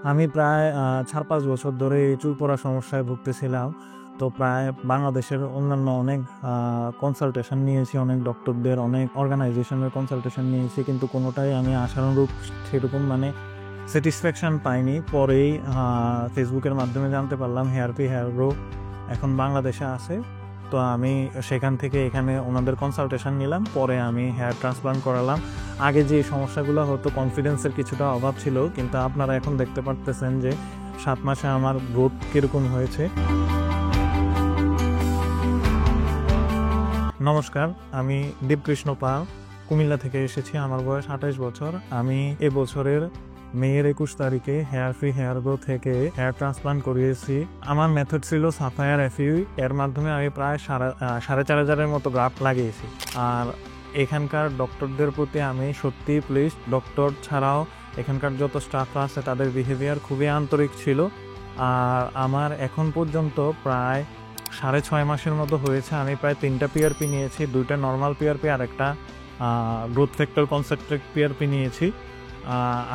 আমি প্রায় 4-5 বছর ধরে এই চুল পড়ার সমস্যায় ভুগতেছিলাম। তো প্রায় বাংলাদেশের অন্যান্য অনেক কনসালটেশন নিয়েছি, অনেক ডক্টরদের, অনেক অর্গানাইজেশনের কনসালটেশন নিয়েছি, কিন্তু কোনোটাই আমি আশানুরূপ সেরকম স্যাটিসফ্যাকশন পাইনি। পরেই ফেসবুকের মাধ্যমে জানতে পারলাম হেয়ার গ্রো এখন বাংলাদেশে আছে। তো আমি সেখান থেকে এখানে ওনাদের কনসালটেশন নিলাম, পরে আমি হেয়ার ট্রান্সপ্লান্ট করালাম। আগে যে সমস্যাগুলো হতো, কনফিডেন্সের কিছুটা অভাব ছিল, কিন্তু আপনারা এখন দেখতে পারতেছেন যে 7 মাসে আমার গ্রোথ কীরকম হয়েছে। নমস্কার, আমি দীপকৃষ্ণ পাল, কুমিল্লা থেকে এসেছি। আমার বয়স 28 বছর। আমি এবছরের মেয়ের 21 তারিখে হেয়ার ফ্রি হেয়ার গ্রো থেকে হেয়ার ট্রান্সপ্লান্ট করিয়েছি। আমার মেথড ছিল সাফায়ার এফইউ। এর মাধ্যমে আমি প্রায় 4,500 মতো গ্রাফট লাগিয়েছি। আর এখানকার ডক্টরদের প্রতি আমি সত্যিই প্লিজ। ডক্টর ছাড়াও এখানকার যত স্টাফরা আছে তাদের বিহেভিয়ার খুবই আন্তরিক ছিল। আর আমার এখন পর্যন্ত প্রায় 6.5 মাসের মতো হয়েছে। আমি প্রায় 3টা পিআরপি নিয়েছি, 2টা নর্মাল পিআরপি আর একটা গ্রোথ ফ্যাক্টর কনসেন্ট্রেট পিআরপি নিয়েছি।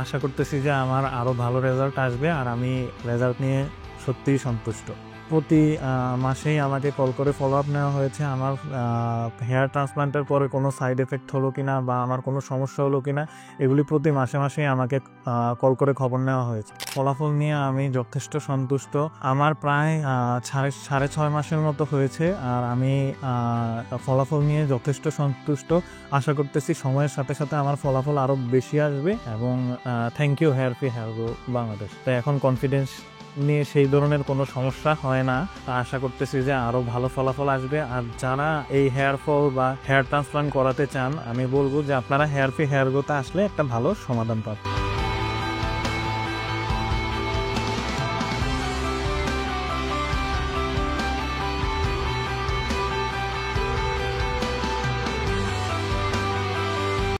আশা করতেছি যে আমার আরও ভালো রেজাল্ট আসবে, আর আমি রেজাল্ট নিয়ে সত্যিই সন্তুষ্ট। প্রতি মাসেই আমাকে কল করে ফলো আপ নেওয়া হয়েছে আমার হেয়ার ট্রান্সপ্লান্টের পরে কোনো সাইড এফেক্ট হলো কিনা বা আমার কোনো সমস্যা হলো কিনা, এগুলি প্রতি মাসেই আমাকে কল করে খবর নেওয়া হয়েছে। ফলাফল নিয়ে আমি যথেষ্ট সন্তুষ্ট। আমার প্রায় 6.5 মাসের মতো হয়েছে, আর আমি ফলাফল নিয়ে যথেষ্ট সন্তুষ্ট। আশা করতেছি সময়ের সাথে সাথে আমার ফলাফল আরও বেশি আসবে। এবং thank you Hair Free Hair Grow Bangladesh. তাই এখন কনফিডেন্স নিয়ে সেই ধরনের কোনো সমস্যা হয় না। আশা করতেছি যে আরও ভালো ফলাফল আসবে। আর যারা এই হেয়ার ফল বা হেয়ার ট্রান্সপ্লান্ট করাতে চান, আমি বলবো যে আপনারা হেয়ার ফ্রি হেয়ার গ্রোতে আসলে একটা ভালো সমাধান পাবেন।